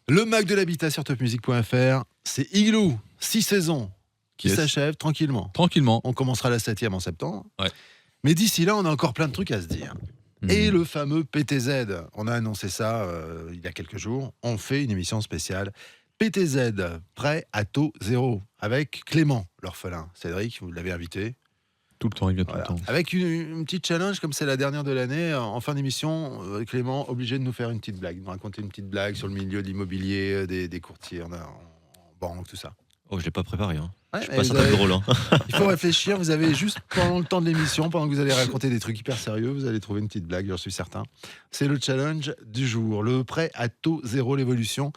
Le Mac de l'habitat sur topmusic.fr, c'est Igloo, 6 saisons qui s'achèvent tranquillement. On commencera la 7e en septembre. Ouais. Mais d'ici là, on a encore plein de trucs à se dire. Et le fameux PTZ, on a annoncé ça il y a quelques jours. On fait une émission spéciale PTZ, prêt à taux zéro, avec Clément, l'orphelin. Cédric, vous l'avez invité. Tout le temps, il vient tout le temps. Avec une petite challenge, comme c'est la dernière de l'année, en fin d'émission, Clément, obligé de nous faire une petite blague, de nous raconter une petite blague sur le milieu de l'immobilier, des courtiers en banque, tout ça. Oh, je l'ai pas préparé. Ouais, je suis pas certain drôle. Il faut réfléchir. Vous avez juste pendant le temps de l'émission, pendant que vous allez raconter des trucs hyper sérieux, vous allez trouver une petite blague, j'en suis certain. C'est le challenge du jour, le prêt à taux zéro, l'évolution.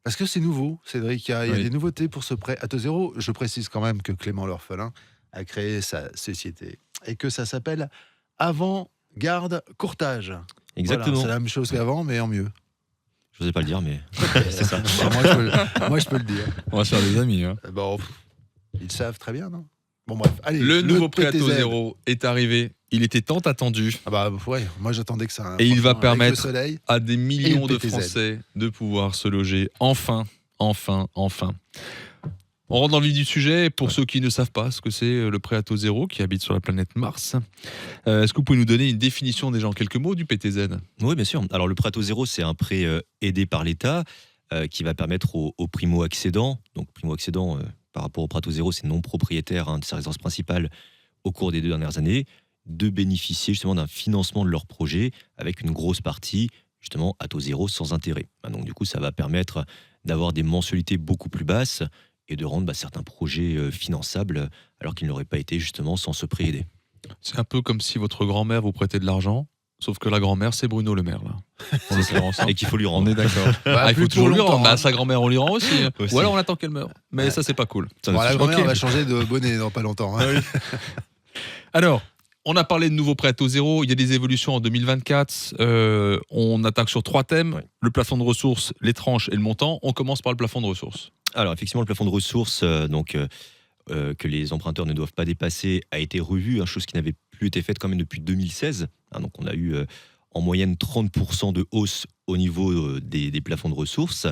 Parce que c'est nouveau, Cédric. Il y a des nouveautés pour ce prêt à taux zéro. Je précise quand même que Clément l'orphelin a créé sa société et que ça s'appelle Avant-Garde Courtage. Exactement. Voilà, c'est la même chose qu'avant, mais en mieux. Je n'osais pas le dire, mais c'est ça. Moi, je peux le dire. On va se faire des amis. Bon, ils savent très bien, non? Bon, bref. Allez, le nouveau prêt à taux PTZ. zéro est arrivé. Il était tant attendu. Ah bah ouais, moi j'attendais que ça. Et il va permettre soleil, à des millions de PTZ. Français de pouvoir se loger enfin. On rentre dans le vif du sujet. Pour ceux qui ne savent pas ce que c'est le prêt à taux zéro, qui habite sur la planète Mars, est-ce que vous pouvez nous donner une définition déjà en quelques mots du PTZ? Oui, bien sûr. Alors le prêt à taux zéro, c'est un prêt aidé par l'État qui va permettre aux primo-accédants, donc primo-accédants par rapport au prêt à taux zéro, c'est non propriétaire de sa résidence principale au cours des 2 dernières années, de bénéficier justement d'un financement de leur projet avec une grosse partie justement à taux zéro sans intérêt. Donc du coup, ça va permettre d'avoir des mensualités beaucoup plus basses et de rendre certains projets finançables alors qu'ils n'auraient pas été justement sans ce prêt aidé. C'est un peu comme si votre grand-mère vous prêtait de l'argent, sauf que la grand-mère, c'est Bruno Le Maire, là. En l'occurrence, Et qu'il faut lui rendre. on est d'accord. Il faut toujours lui rendre. À sa grand-mère, on lui rend aussi. Ou alors on attend qu'elle meure. Mais ça, c'est pas cool. La grand-mère va changer de bonnet dans pas longtemps. Alors, on a parlé de nouveaux prêts à taux zéro. Il y a des évolutions en 2024. On attaque sur 3 thèmes. Le plafond de ressources, les tranches et le montant. On commence par le plafond de ressources. Alors effectivement, le plafond de ressources que les emprunteurs ne doivent pas dépasser a été revu, chose qui n'avait plus été faite quand même depuis 2016. Donc on a eu en moyenne 30% de hausse au niveau des plafonds de ressources.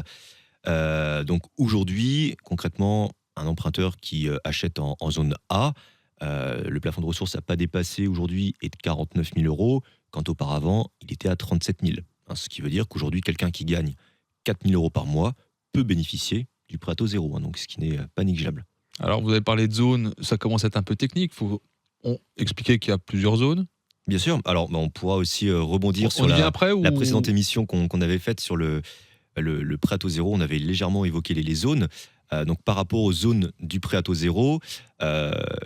Donc aujourd'hui, concrètement, un emprunteur qui achète en zone A, le plafond de ressources n'a pas dépassé aujourd'hui est de 49 000 euros, quand auparavant il était à 37 000. Ce qui veut dire qu'aujourd'hui, quelqu'un qui gagne 4 000 euros par mois peut bénéficier du prêt à taux zéro, donc ce qui n'est pas négligeable. Alors, vous avez parlé de zones, ça commence à être un peu technique. Il faut expliquer qu'il y a plusieurs zones. Bien sûr. Alors, on pourra aussi rebondir sur la précédente émission qu'on avait faite sur le prêt à taux zéro. On avait légèrement évoqué les zones. Donc, par rapport aux zones du prêt à taux zéro,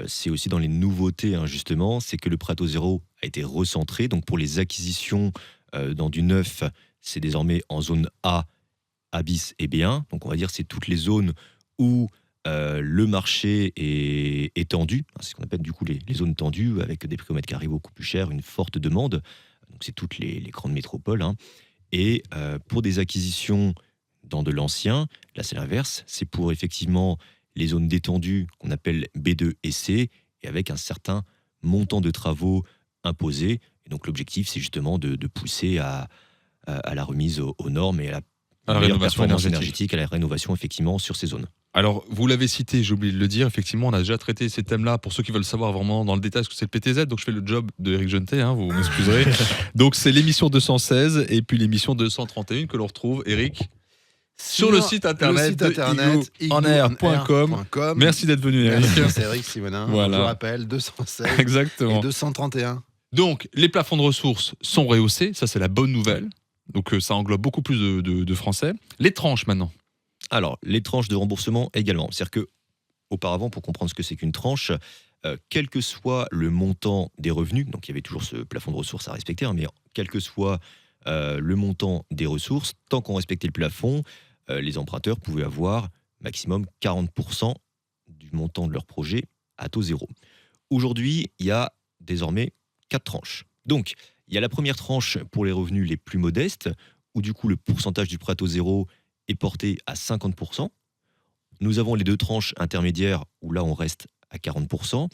c'est aussi dans les nouveautés, justement, c'est que le prêt à taux zéro a été recentré. Donc, pour les acquisitions dans du neuf, c'est désormais en zone A bis et B1, donc on va dire c'est toutes les zones où le marché est tendu, c'est ce qu'on appelle du coup les zones tendues, avec des prix au mètre carré beaucoup plus chers, une forte demande, donc c'est toutes les grandes métropoles. Et pour des acquisitions dans de l'ancien, là c'est l'inverse, c'est pour effectivement les zones détendues qu'on appelle B2 et C, et avec un certain montant de travaux imposés, et donc l'objectif c'est justement de pousser à la remise aux normes et à la rénovation énergétique, à la rénovation effectivement sur ces zones. Alors, vous l'avez cité, j'ai oublié de le dire, effectivement, on a déjà traité ces thèmes-là, pour ceux qui veulent savoir vraiment dans le détail ce que c'est le PTZ, donc je fais le job de Eric Jeunetet, vous m'excuserez. Donc c'est l'émission 216 et puis l'émission 231 que l'on retrouve, Eric, sur le site internet iglooenair.com. Merci d'être venu, Eric. Merci, c'est Eric Simonin, voilà. Je vous rappelle, 216 Exactement. Et 231. Donc, les plafonds de ressources sont rehaussés, ça c'est la bonne nouvelle. Donc ça englobe beaucoup plus de Français. Les tranches maintenant. Alors, les tranches de remboursement également. C'est-à-dire que, auparavant, pour comprendre ce que c'est qu'une tranche, quel que soit le montant des revenus, donc il y avait toujours ce plafond de ressources à respecter, mais quel que soit le montant des ressources, tant qu'on respectait le plafond, les emprunteurs pouvaient avoir maximum 40% du montant de leur projet à taux zéro. Aujourd'hui, il y a désormais 4 tranches. Donc, il y a la première tranche pour les revenus les plus modestes, où du coup le pourcentage du prêt à taux zéro est porté à 50%. Nous avons les 2 tranches intermédiaires, où là on reste à 40%.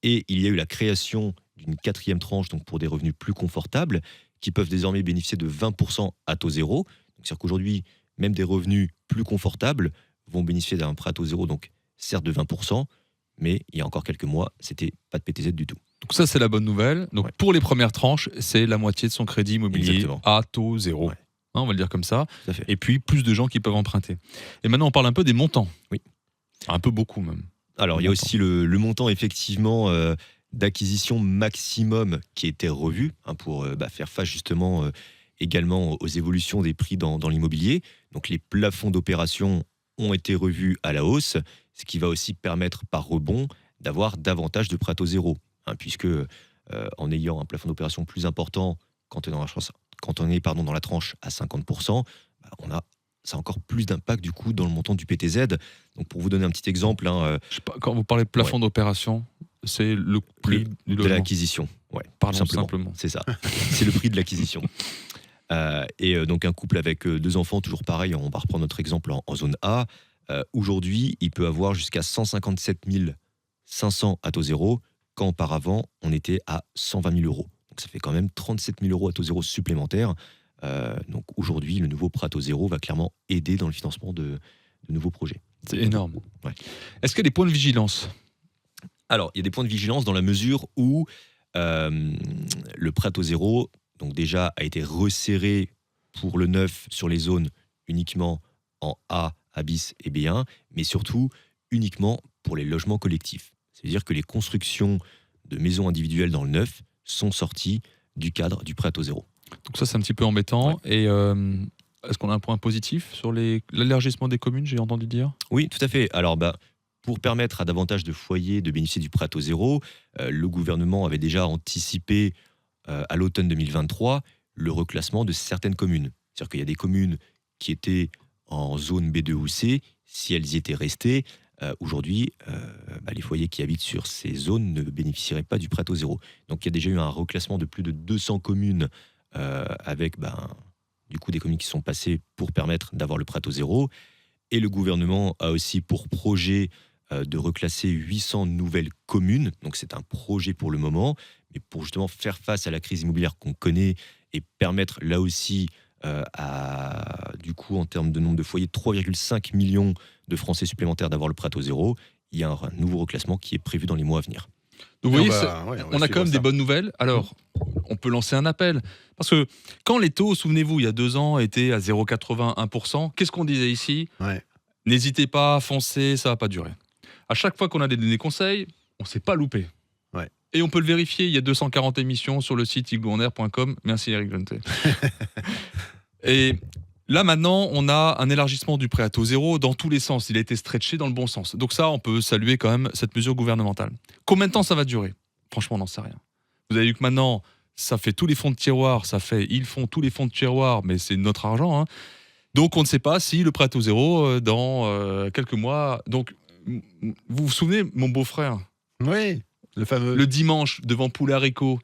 Et il y a eu la création d'une 4e tranche, donc pour des revenus plus confortables, qui peuvent désormais bénéficier de 20% à taux zéro. Donc, c'est-à-dire qu'aujourd'hui, même des revenus plus confortables vont bénéficier d'un prêt à taux zéro, donc certes de 20%, mais il y a encore quelques mois, c'était pas de PTZ du tout. Donc ça, c'est la bonne nouvelle. Donc pour les premières tranches, c'est la moitié de son crédit immobilier Exactement. à taux zéro. Ouais. On va le dire comme ça. Tout à fait. Et puis, plus de gens qui peuvent emprunter. Et maintenant, on parle un peu des montants. Oui. Un peu beaucoup, même. Alors, il y a aussi le montant, effectivement, d'acquisition maximum qui a été revu pour faire face, justement, également aux évolutions des prix dans l'immobilier. Donc, les plafonds d'opération ont été revus à la hausse, ce qui va aussi permettre, par rebond, d'avoir davantage de prêts à taux zéro. Puisque, en ayant un plafond d'opération plus important, quand on est dans la tranche à 50%, ça a encore plus d'impact du coup dans le montant du PTZ. Donc pour vous donner un petit exemple, je sais pas, quand vous parlez de plafond d'opération, c'est le prix du logement. De l'acquisition. Ouais, parlons simplement. C'est ça. C'est le prix de l'acquisition. Donc un couple avec 2 enfants, toujours pareil, on va reprendre notre exemple en zone A. Aujourd'hui, il peut avoir jusqu'à 157 500 à taux zéro, quand auparavant on était à 120 000 euros. Donc ça fait quand même 37 000 euros à taux zéro supplémentaires. Donc aujourd'hui, le nouveau prêt à taux zéro va clairement aider dans le financement de nouveaux projets. C'est énorme. Ouais. Est-ce qu'il y a des points de vigilance ? Alors, il y a des points de vigilance dans la mesure où le prêt à taux zéro, donc déjà, a été resserré pour le neuf sur les zones uniquement en A bis et B1, mais surtout uniquement pour les logements collectifs. C'est-à-dire que les constructions de maisons individuelles dans le neuf sont sorties du cadre du prêt à taux zéro. Donc ça, c'est un petit peu embêtant. Ouais. Et est-ce qu'on a un point positif sur l'élargissement des communes, j'ai entendu dire ? Oui, tout à fait. Alors, pour permettre à davantage de foyers de bénéficier du prêt à taux zéro, le gouvernement avait déjà anticipé à l'automne 2023 le reclassement de certaines communes. C'est-à-dire qu'il y a des communes qui étaient en zone B2 ou C, si elles y étaient restées, aujourd'hui, les foyers qui habitent sur ces zones ne bénéficieraient pas du prêt à taux zéro. Donc il y a déjà eu un reclassement de plus de 200 communes avec du coup des communes qui sont passées pour permettre d'avoir le prêt à taux zéro. Et le gouvernement a aussi pour projet de reclasser 800 nouvelles communes. Donc c'est un projet pour le moment, mais pour justement faire face à la crise immobilière qu'on connaît et permettre là aussi du coup en termes de nombre de foyers, 3,5 millions de Français supplémentaires d'avoir le prêt à taux zéro. Il y a un nouveau reclassement qui est prévu dans les mois à venir. Donc vous voyez, on a quand même des bonnes nouvelles. Alors, on peut lancer un appel. Parce que quand les taux, souvenez-vous, il y a 2 ans, étaient à 0,81%, qu'est-ce qu'on disait ici ? N'hésitez pas, foncez, ça ne va pas durer. À chaque fois qu'on a des conseils, on ne s'est pas loupé. Et on peut le vérifier, il y a 240 émissions sur le site iglouaner.com. Merci Eric Jonté. Et là maintenant, on a un élargissement du prêt à taux zéro dans tous les sens. Il a été stretché dans le bon sens. Donc ça, on peut saluer quand même cette mesure gouvernementale. Combien de temps ça va durer ? Franchement, on n'en sait rien. Vous avez vu que maintenant, ça fait tous les fonds de tiroir, ils font tous les fonds de tiroir, mais c'est notre argent. Donc on ne sait pas si le prêt à taux zéro dans quelques mois. Donc vous vous souvenez, mon beau-frère ? Oui. Le fameux. Le dimanche, devant Poulet Haricot,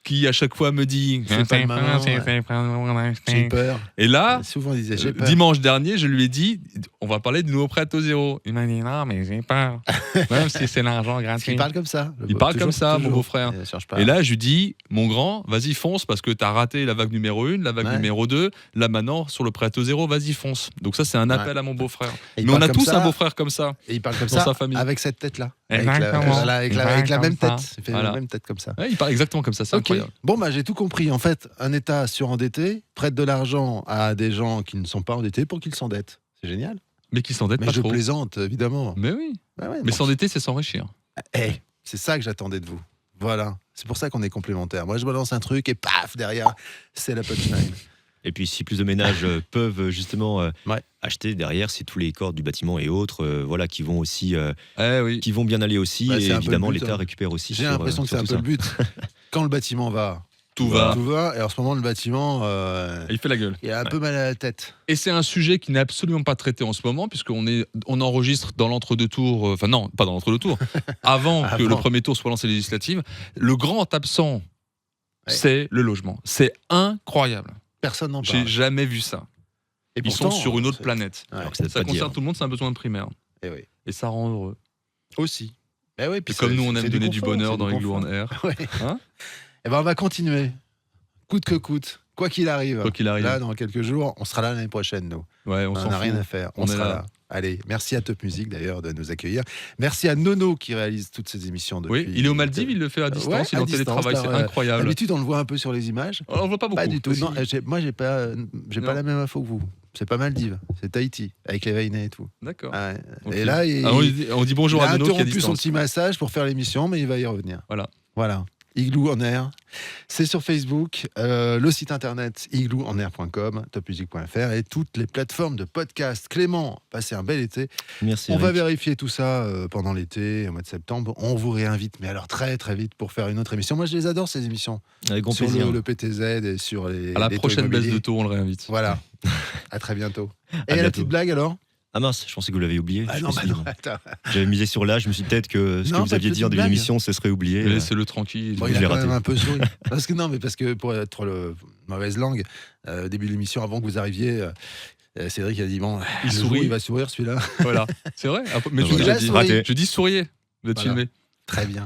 qui à chaque fois me dit c'est pas le j'ai peur. Et là, souvent il disait j'ai peur. Dimanche dernier, je lui ai dit on va parler du nouveau prêt à taux zéro. Il m'a dit non, mais j'ai peur. Même si c'est l'argent gratuit. Il parle comme ça. Il parle comme ça, mon beau-frère. Et là, je lui dis mon grand, vas-y, fonce, parce que tu as raté la vague numéro 1, la vague numéro 2. Là, maintenant, sur le prêt à taux zéro, vas-y, fonce. Donc, ça, c'est un appel à mon beau-frère. Mais on a tous un beau-frère comme ça. Et il parle comme ça, avec cette tête-là. Avec la même tête. Il fait la même tête comme ça. Il parle exactement comme ça. C'est incroyable. Bon, j'ai tout compris. En fait, un État surendetté prête de l'argent à des gens qui ne sont pas endettés pour qu'ils s'endettent. C'est génial. Mais qui s'endettent pas trop. Mais je plaisante, évidemment. Mais oui. Mais s'endetter, c'est s'enrichir. C'est ça que j'attendais de vous. Voilà. C'est pour ça qu'on est complémentaires. Moi, je balance un truc et paf, derrière, c'est la punchline. Et puis, si plus de ménages peuvent justement acheter derrière, c'est tous les corps du bâtiment et autres, qui vont aussi, qui vont bien aller aussi. Et évidemment, l'État récupère aussi. J'ai l'impression que c'est un peu le but. Quand le bâtiment va, tout va. Et en ce moment, le bâtiment, il fait la gueule. Il a un peu mal à la tête. Et c'est un sujet qui n'est absolument pas traité en ce moment, puisqu'on enregistre dans l'entre-deux tours. Enfin non, pas dans l'entre-deux tours. avant que le premier tour soit lancé législative, le grand absent, c'est le logement. C'est incroyable. Personne n'en parle. J'ai jamais vu ça. Et ils sont sur une autre planète. Ça concerne tout le monde, c'est un besoin primaire. Et ça rend heureux. Aussi. Et comme nous, on aime donner du bonheur dans Igloo on Air. On va continuer. Coûte que coûte. Quoi qu'il arrive. Quoi qu'il arrive. Là, dans quelques jours, on sera là l'année prochaine, nous. Ouais, On s'en n'a fout. rien à faire. On sera est là. Allez, merci à Top Music d'ailleurs de nous accueillir. Merci à Nono qui réalise toutes ces émissions depuis. Oui, il est aux Maldives, il le fait à distance, il est en télétravail, c'est incroyable. D'habitude, on le voit un peu sur les images. On le voit pas beaucoup. Pas du tout. Non, moi, j'ai pas la même info que vous. C'est pas Maldives, c'est Tahiti, avec les Vainets et tout. D'accord. Ouais. Okay. Et là, on dit bonjour il a à Nono qui est à interrompu son distance. petit massage pour faire l'émission, mais il va y revenir. Voilà. Igloo en air. C'est sur Facebook, le site internet iglooenair.com, topmusic.fr et toutes les plateformes de podcast. Clément, passez un bel été. Merci. On va vérifier tout ça pendant l'été, au mois de septembre. On vous réinvite, mais alors très très vite pour faire une autre émission. Moi, je les adore ces émissions. Avec grand sur plaisir. Le PTZ et sur les. À la les prochaine taux baisse immobiliers. de taux, on le réinvite. Voilà. À très bientôt. Et bientôt. la petite blague alors? Ah mince, je pensais que vous l'avez oublié. Ah non, bah non, attends. J'avais misé sur là, je me suis dit peut-être que ce Non, que vous pas aviez de dit en petite début blague. d'émission, ce serait oublié. Laissez-le tranquille. Bon, Je il a l'ai quand raté. même un peu souri. Parce que parce que pour être le mauvaise langue, au début de l'émission, avant que vous arriviez, Cédric a dit bon, Il le sourit. jour, il va sourire celui-là. Voilà, c'est vrai. Mais Ah, je vous voilà. l'ai dit. Raté. Je dis souriez. Vous êtes Voilà. filmé. Très bien.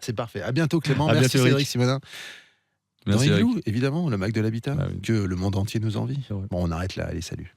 C'est parfait. À bientôt Clément. À Merci bientôt, Cédric Eric. Simonin. Merci, Dans Eric. Igloo, évidemment, le Mac de l'habitat, Ah oui. que le monde entier nous envie. C'est vrai. Bon, on arrête là. Allez, salut.